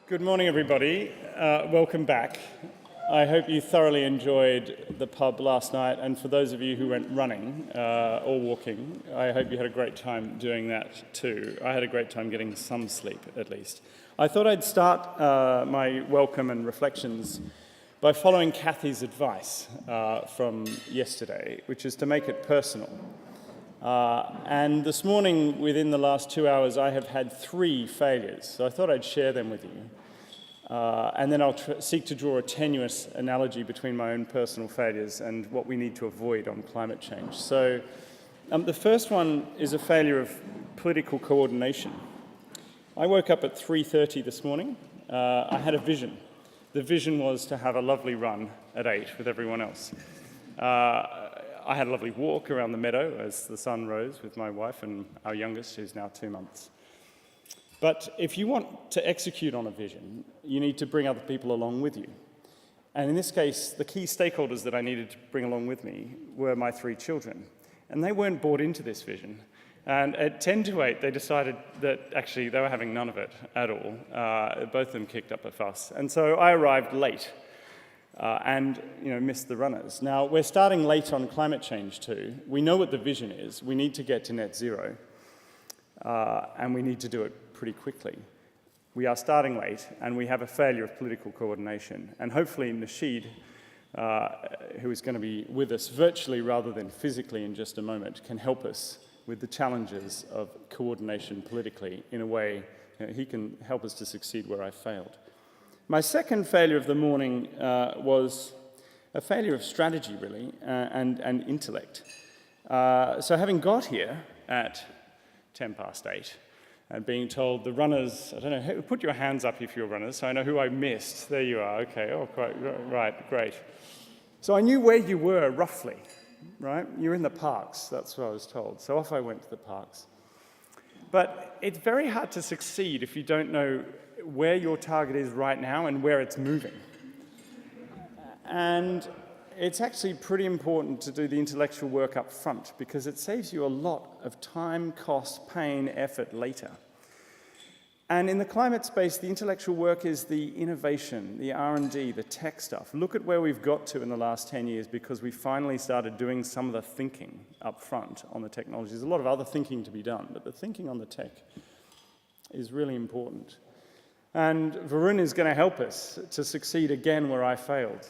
Good morning, everybody. Welcome back. I hope you thoroughly enjoyed the pub last night, and for those of you who went running or walking, I hope you had a great time doing that too. I had a great time getting some sleep, at least. I thought I'd start my welcome and reflections by following Kathy's advice from yesterday, which is to make it personal. And this morning, within the last 2 hours, I have had 3 failures, so I thought I'd share them with you. And then I'll seek to draw a tenuous analogy between my own personal failures and what we need to avoid on climate change. So the first one is a failure of political coordination. I woke up at 3:30 this morning. I had a vision. The vision was to have a lovely run at 8 with everyone else. I had a lovely walk around the meadow as the sun rose with my wife and our youngest, who's now 2 months. But if you want to execute on a vision, you need to bring other people along with you. And in this case, the key stakeholders that I needed to bring along with me were my 3 children. And they weren't bought into this vision. And at 10 to 8, they decided that actually they were having none of it at all. Both of them kicked up a fuss. And so I arrived late and missed the runners. Now, we're starting late on climate change too. We know what the vision is. We need to get to net zero. And we need to do it pretty quickly. We are starting late, and we have a failure of political coordination. And hopefully Nasheed, who is going to be with us virtually rather than physically in just a moment, can help us with the challenges of coordination politically in a way he can help us to succeed where I failed. My second failure of the morning was a failure of strategy, really, and intellect. So having got here at 8:10, and being told the runners, I don't know, put your hands up if you're runners, so I know who I missed. There you are, okay, oh, quite right, great. So I knew where you were, roughly, right? You're in the parks, that's what I was told. So off I went to the parks. But it's very hard to succeed if you don't know where your target is right now and where it's moving. And it's actually pretty important to do the intellectual work up front because it saves you a lot of time, cost, pain, effort later. And in the climate space, the intellectual work is the innovation, the R&D, the tech stuff. Look at where we've got to in the last 10 years because we finally started doing some of the thinking up front on the technology. There's a lot of other thinking to be done, but the thinking on the tech is really important. And Varun is going to help us to succeed again where I failed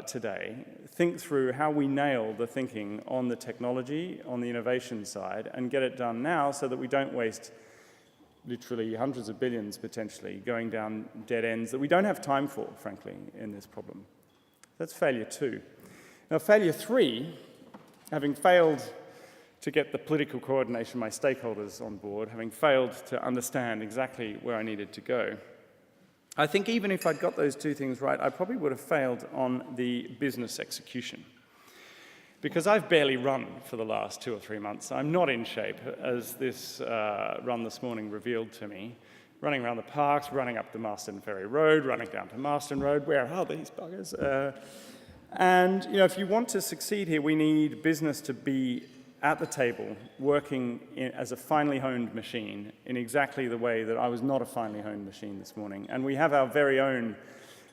today. Think through how we nail the thinking on the technology, on the innovation side, and get it done now so that we don't waste literally hundreds of billions potentially going down dead ends that we don't have time for, frankly, in this problem. That's failure 2. Now, failure 3, having failed to get the political coordination of my stakeholders on board, having failed to understand exactly where I needed to go. I think even if I'd got those 2 things right, I probably would have failed on the business execution. Because I've barely run for the last 2 or 3 months. I'm not in shape, as this run this morning revealed to me. Running around the parks, running up the Marston Ferry Road, running down to Marston Road. Where are these buggers? And if you want to succeed here, we need business to be at the table, working as a finely honed machine in exactly the way that I was not a finely honed machine this morning. And we have our very own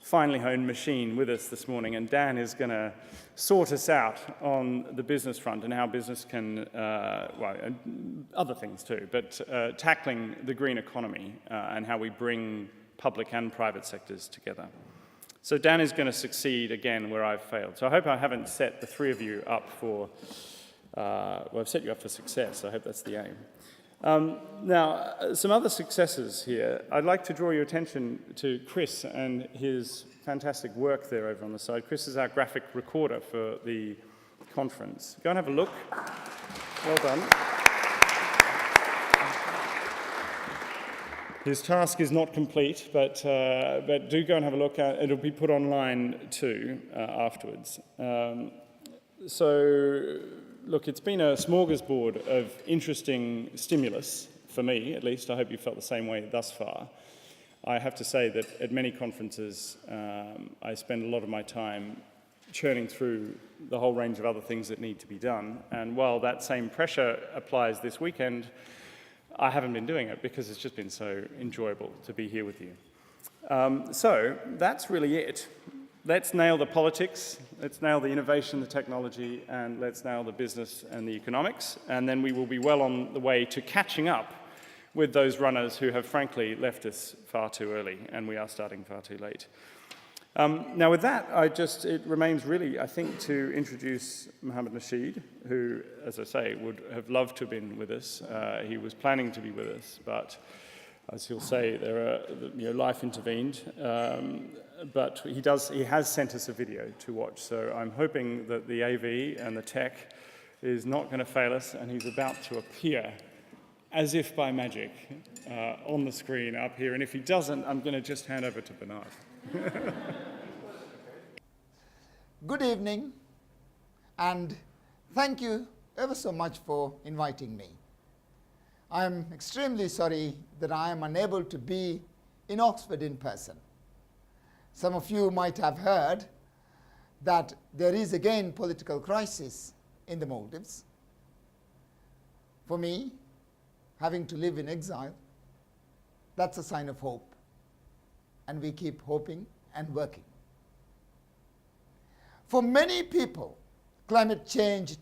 finely honed machine with us this morning, and Dan is going to sort us out on the business front and how business can, and other things too, but tackling the green economy and how we bring public and private sectors together. So Dan is going to succeed again where I've failed. So I hope I haven't set the 3 of you up for I've set you up for success. I hope that's the aim. Now, some other successes here. I'd like to draw your attention to Chris and his fantastic work there over on the side. Chris is our graphic recorder for the conference. Go and have a look. Well done. His task is not complete, but do go and have a look. It'll be put online too afterwards. Look, it's been a smorgasbord of interesting stimulus, for me at least. I hope you felt the same way thus far. I have to say that at many conferences, I spend a lot of my time churning through the whole range of other things that need to be done. And while that same pressure applies this weekend, I haven't been doing it because it's just been so enjoyable to be here with you. So that's really it. Let's nail the politics, let's nail the innovation, the technology, and let's nail the business and the economics, and then we will be well on the way to catching up with those runners who have frankly left us far too early, and we are starting far too late. Now with that, it remains really, I think, to introduce Mohammed Nasheed, who, as I say, would have loved to have been with us. He was planning to be with us, but as he'll say, life intervened. But he has sent us a video to watch, so I'm hoping that the AV and the tech is not going to fail us, and he's about to appear as if by magic on the screen up here. And if he doesn't, I'm going to just hand over to Bernard. Good evening, and thank you ever so much for inviting me. I'm extremely sorry that I am unable to be in Oxford in person. Some of you might have heard that there is again political crisis in the Maldives. For me, having to live in exile, that's a sign of hope, and we keep hoping and working. For many people, climate change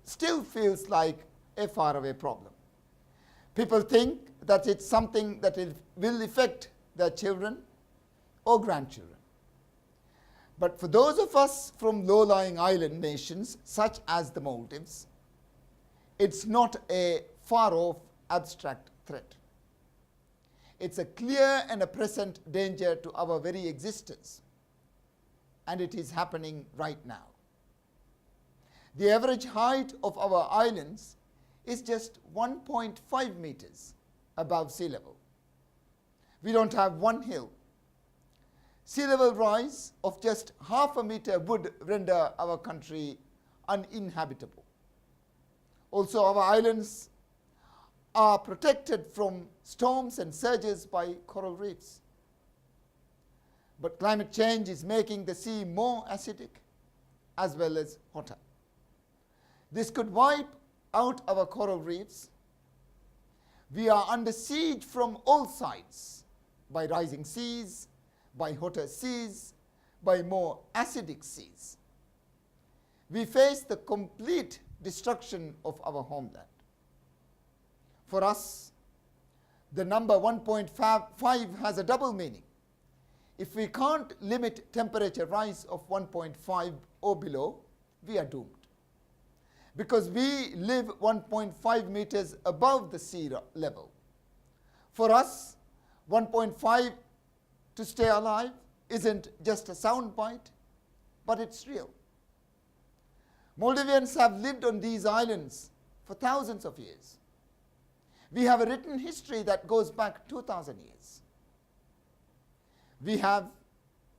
still feels like a faraway problem. People think that it's something that will affect their children or grandchildren. But for those of us from low-lying island nations, such as the Maldives, it's not a far-off abstract threat. It's a clear and a present danger to our very existence, and it is happening right now. The average height of our islands is just 1.5 meters above sea level. We don't have one hill. Sea level rise of just half a meter would render our country uninhabitable. Also, our islands are protected from storms and surges by coral reefs. But climate change is making the sea more acidic as well as hotter. This could wipe out our coral reefs. We are under siege from all sides by rising seas, by hotter seas, by more acidic seas. We face the complete destruction of our homeland. For us, the number 1.5 has a double meaning. If we can't limit temperature rise of 1.5 or below, we are doomed. Because we live 1.5 meters above the sea level. For us, 1.5 to stay alive isn't just a soundbite, but it's real. Maldivians have lived on these islands for thousands of years. We have a written history that goes back 2,000 years. We have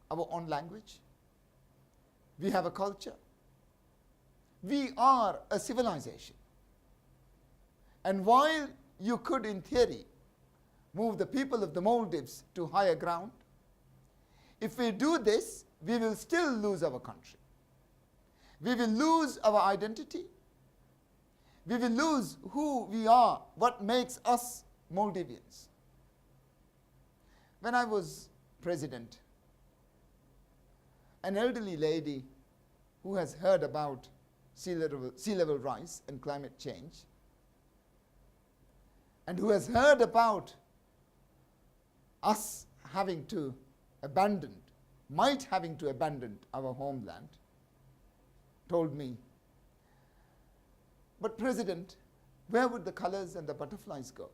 our own language. We have a culture. We are a civilization. And while you could, in theory, move the people of the Maldives to higher ground, if we do this, we will still lose our country. We will lose our identity. We will lose who we are, what makes us Maldivians. When I was president, an elderly lady who has heard about sea level rise and climate change, and who has heard about us having to might having to abandon our homeland, told me, "But President, where would the colors and the butterflies go?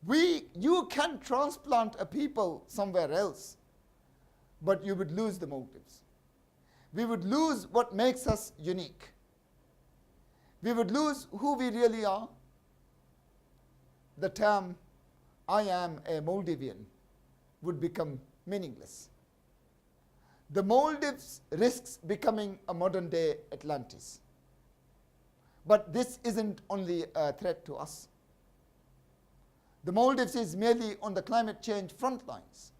You can transplant a people somewhere else, but you would lose the Maldives. We would lose what makes us unique. We would lose who we really are. The term, 'I am a Maldivian,' would become meaningless. The Maldives risks becoming a modern-day Atlantis. But this isn't only a threat to us. The Maldives is merely on the climate change front lines.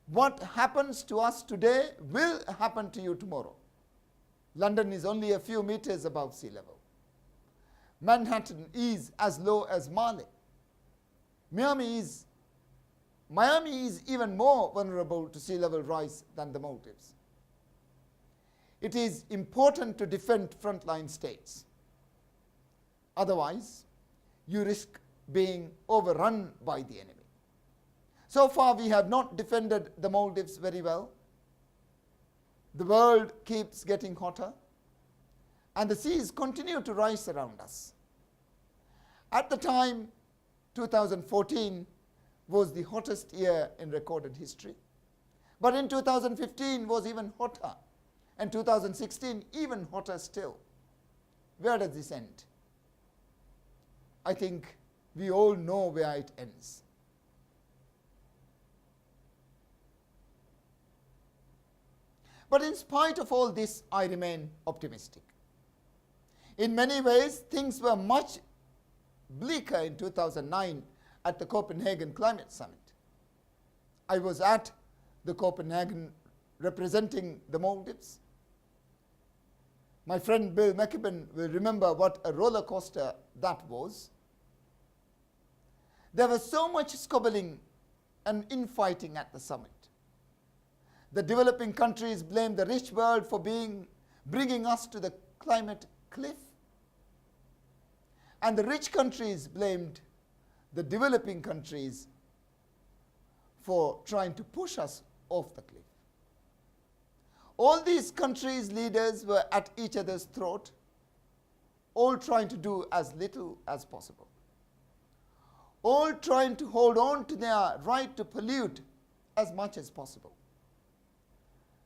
What happens to us today will happen to you tomorrow. London is only a few meters above sea level. Manhattan is as low as Mali. Miami is Miami is even more vulnerable to sea level rise than the Maldives. It is important to defend frontline states. Otherwise, you risk being overrun by the enemy. So far, we have not defended the Maldives very well. The world keeps getting hotter, and the seas continue to rise around us. At the time, 2014 was the hottest year in recorded history. But in 2015 was even hotter, and 2016 even hotter still. Where does this end? I think we all know where it ends. But in spite of all this, I remain optimistic. In many ways, things were much bleaker in 2009 at the Copenhagen Climate Summit. I was at the Copenhagen representing the Maldives. My friend Bill McKibben will remember what a roller coaster that was. There was so much squabbling and infighting at the summit. The developing countries blamed the rich world for bringing us to the climate cliff. And the rich countries blamed the developing countries for trying to push us off the cliff. All these countries' leaders were at each other's throat, all trying to do as little as possible, all trying to hold on to their right to pollute as much as possible.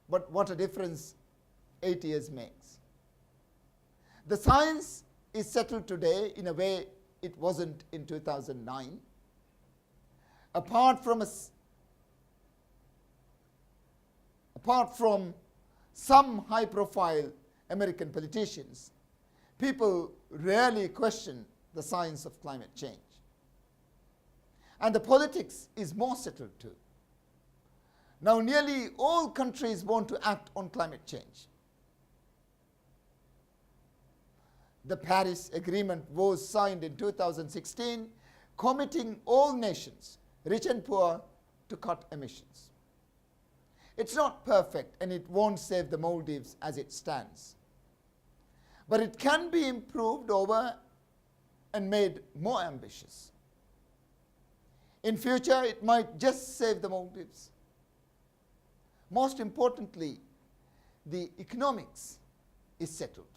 But what a difference 8 years makes. The science is settled today in a way it wasn't in 2009. Apart from some high-profile American politicians, people rarely question the science of climate change. And the politics is more settled too. Now nearly all countries want to act on climate change. The Paris Agreement was signed in 2016, committing all nations, rich and poor, to cut emissions. It's not perfect, and it won't save the Maldives as it stands. But it can be improved over and made more ambitious. In future, it might just save the Maldives. Most importantly, the economics is settled.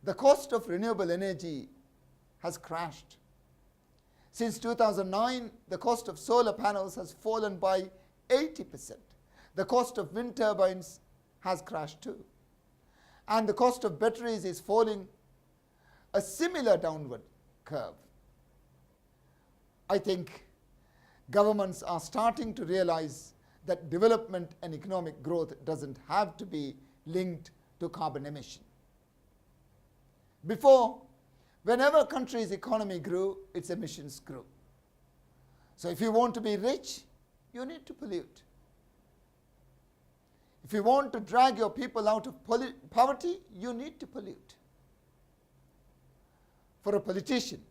The cost of renewable energy has crashed. Since 2009, the cost of solar panels has fallen by 80%. The cost of wind turbines has crashed too. And the cost of batteries is falling a similar downward curve. I think governments are starting to realize that development and economic growth doesn't have to be linked to carbon emission. Before, whenever a country's economy grew, its emissions grew. So if you want to be rich, you need to pollute. If you want to drag your people out of poverty, you need to pollute. For a politician,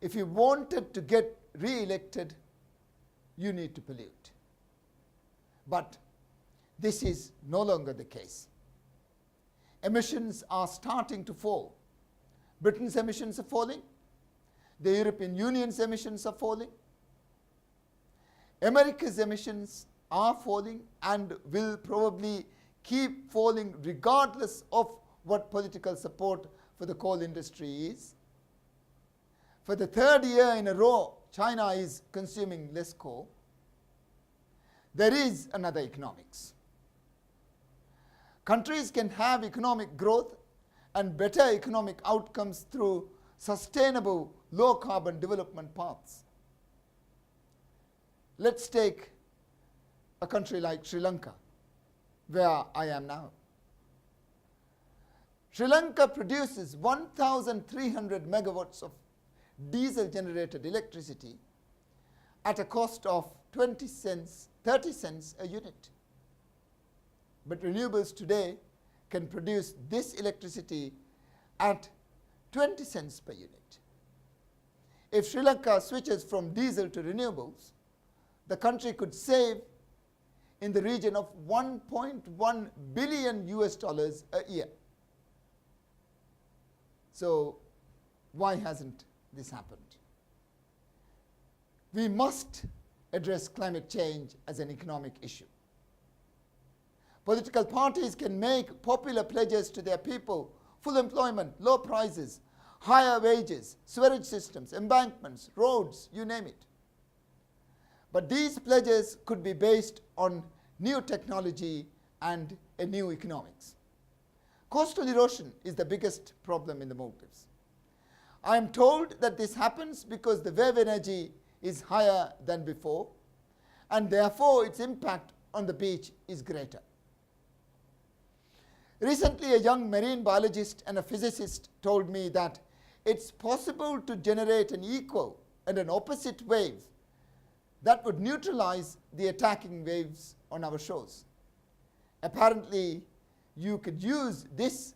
if you wanted to get re-elected, you need to pollute. But this is no longer the case. Emissions are starting to fall. Britain's emissions are falling. The European Union's emissions are falling. America's emissions are falling and will probably keep falling regardless of what political support for the coal industry is. For the third year in a row, China is consuming less coal. There is another economics. Countries can have economic growth and better economic outcomes through sustainable low-carbon development paths. Let's take a country like Sri Lanka, where I am now. Sri Lanka produces 1,300 megawatts of diesel-generated electricity at a cost of 30 cents a unit. But renewables today can produce this electricity at 20 cents per unit. If Sri Lanka switches from diesel to renewables, the country could save in the region of 1.1 billion US dollars a year. So why hasn't this happened? We must address climate change as an economic issue. Political parties can make popular pledges to their people: full employment, low prices, higher wages, sewerage systems, embankments, roads, you name it. But these pledges could be based on new technology and a new economics. Coastal erosion is the biggest problem in the Maldives. I am told that this happens because the wave energy is higher than before, and therefore its impact on the beach is greater. Recently, a young marine biologist and a physicist told me that it's possible to generate an equal and an opposite wave that would neutralize the attacking waves on our shores. Apparently, you could use this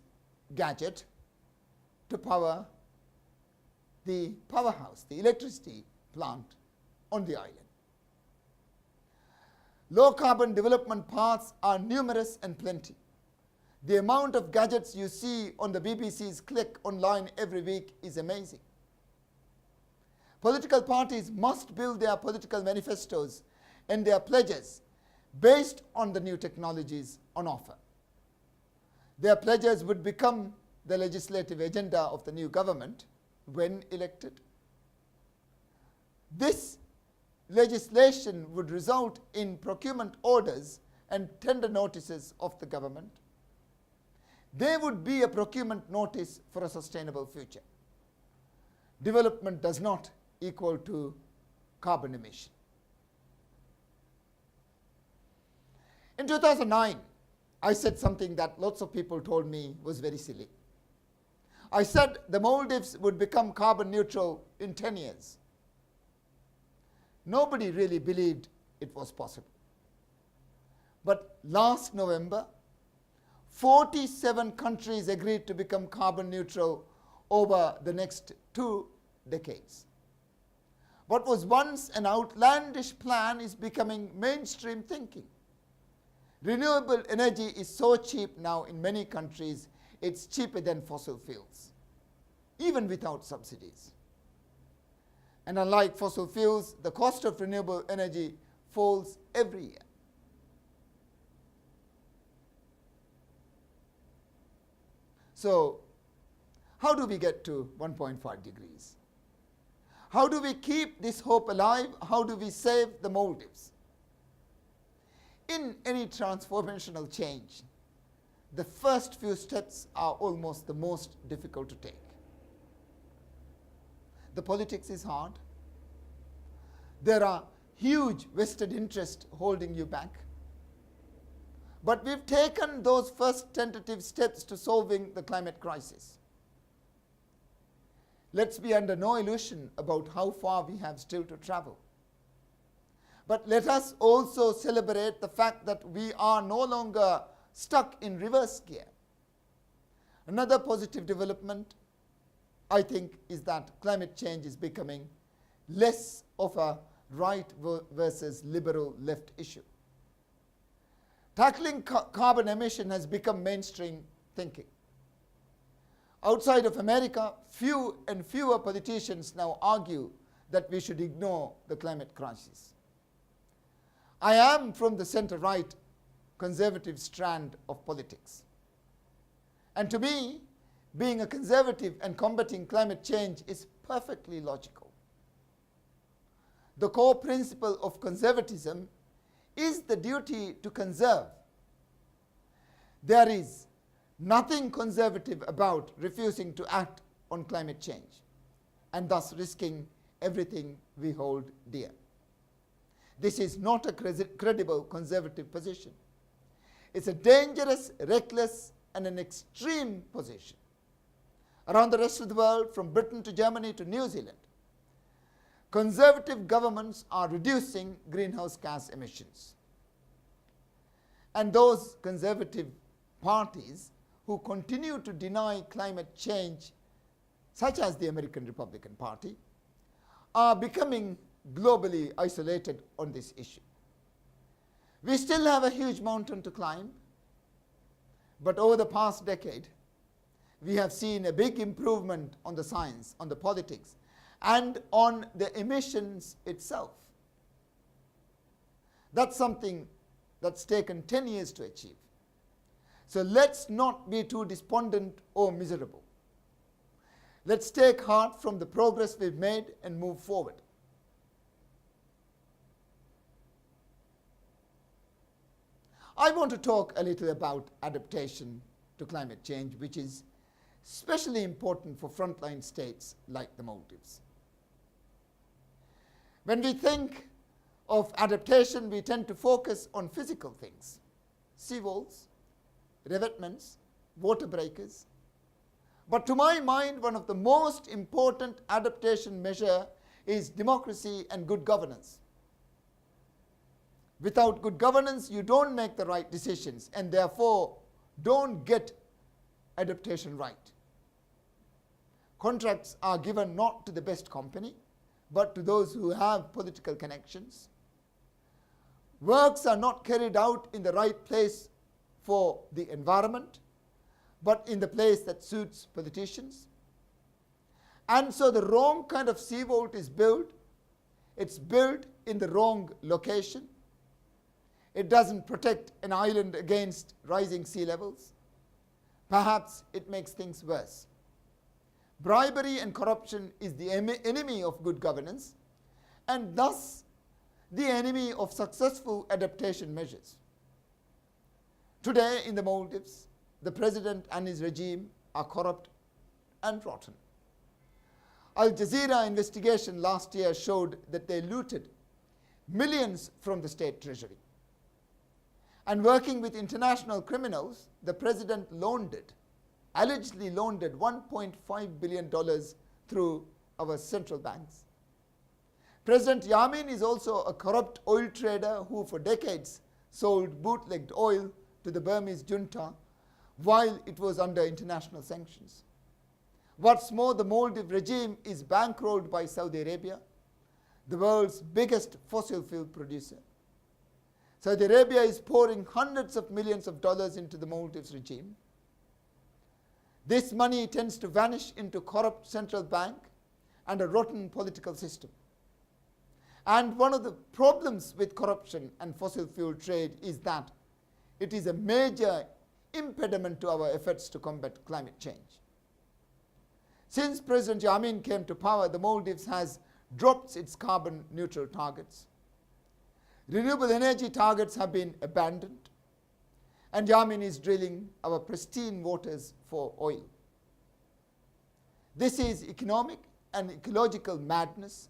gadget to power the powerhouse, the electricity plant on the island. Low carbon development paths are numerous and plenty. The amount of gadgets you see on the BBC's Click online every week is amazing. Political parties must build their political manifestos and their pledges based on the new technologies on offer. Their pledges would become the legislative agenda of the new government when elected. This legislation would result in procurement orders and tender notices of the government. There would be a procurement notice for a sustainable future. Development does not equal to carbon emission. In 2009, I said something that lots of people told me was very silly. I said the Maldives would become carbon neutral in 10 years. Nobody really believed it was possible. But last November, 47 countries agreed to become carbon neutral over the next 2 decades. What was once an outlandish plan is becoming mainstream thinking. Renewable energy is so cheap now in many countries, it's cheaper than fossil fuels, even without subsidies. And unlike fossil fuels, the cost of renewable energy falls every year. So, how do we get to 1.5 degrees? How do we keep this hope alive? How do we save the Maldives? In any transformational change, the first few steps are almost the most difficult to take. The politics is hard. There are huge vested interests holding you back. But we've taken those first tentative steps to solving the climate crisis. Let's be under no illusion about how far we have still to travel. But let us also celebrate the fact that we are no longer stuck in reverse gear. Another positive development, I think, is that climate change is becoming less of a right versus liberal left issue. Tackling carbon emission has become mainstream thinking. Outside of America, few and fewer politicians now argue that we should ignore the climate crisis. I am from the center-right conservative strand of politics. And to me, being a conservative and combating climate change is perfectly logical. The core principle of conservatism is the duty to conserve. There is nothing conservative about refusing to act on climate change and thus risking everything we hold dear. This is not a credible conservative position. It's a dangerous, reckless, and an extreme position. Around the rest of the world, from Britain to Germany to New Zealand, conservative governments are reducing greenhouse gas emissions. And those conservative parties who continue to deny climate change, such as the American Republican Party, are becoming globally isolated on this issue. We still have a huge mountain to climb, but over the past decade, we have seen a big improvement on the science, on the politics, and on the emissions itself. That's something that's taken 10 years to achieve. So let's not be too despondent or miserable. Let's take heart from the progress we've made and move forward. I want to talk a little about adaptation to climate change, which is especially important for frontline states like the Maldives. When we think of adaptation, we tend to focus on physical things: seawalls, revetments, water breakers. But to my mind, one of the most important adaptation measure is democracy and good governance. Without good governance, you don't make the right decisions and therefore don't get adaptation right. Contracts are given not to the best company, but to those who have political connections. Works are not carried out in the right place for the environment, but in the place that suits politicians. And so the wrong kind of seawall is built. It's built in the wrong location. It doesn't protect an island against rising sea levels. Perhaps it makes things worse. Bribery and corruption is the enemy of good governance, and thus the enemy of successful adaptation measures. Today in the Maldives, the president and his regime are corrupt and rotten. Al Jazeera investigation last year showed that they looted millions from the state treasury. And working with international criminals, the president allegedly laundered $1.5 billion through our central banks. President Yamin is also a corrupt oil trader who for decades sold bootlegged oil to the Burmese junta while it was under international sanctions. What's more, the Maldives regime is bankrolled by Saudi Arabia, the world's biggest fossil fuel producer. Saudi Arabia is pouring hundreds of millions of dollars into the Maldives regime. This money tends to vanish into corrupt central bank and a rotten political system. And one of the problems with corruption and fossil fuel trade is that it is a major impediment to our efforts to combat climate change. Since President Yamin came to power, the Maldives has dropped its carbon neutral targets. Renewable energy targets have been abandoned, and Yamin is drilling our pristine waters for oil. This is economic and ecological madness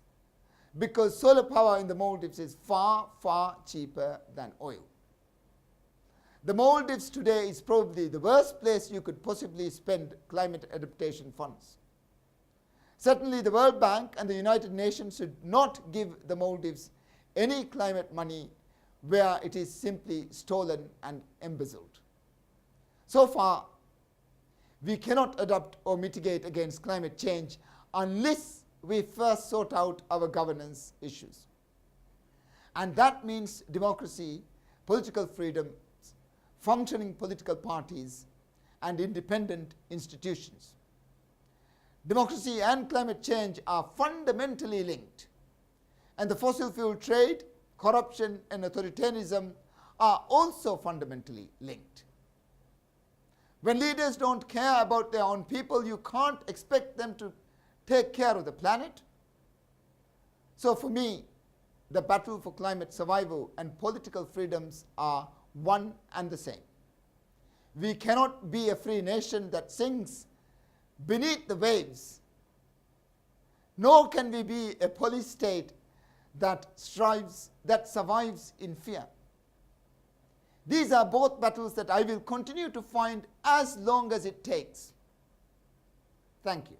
because solar power in the Maldives is far, far cheaper than oil. The Maldives today is probably the worst place you could possibly spend climate adaptation funds. Certainly the World Bank and the United Nations should not give the Maldives any climate money where it is simply stolen and embezzled. So far, we cannot adapt or mitigate against climate change unless we first sort out our governance issues. And that means democracy, political freedom, functioning political parties, and independent institutions. Democracy and climate change are fundamentally linked, and the fossil fuel trade, corruption, and authoritarianism are also fundamentally linked. When leaders don't care about their own people, you can't expect them to take care of the planet. So for me, the battle for climate survival and political freedoms are one and the same. We cannot be a free nation that sinks beneath the waves, nor can we be a police state that survives in fear. These are both battles that I will continue to fight as long as it takes. Thank you.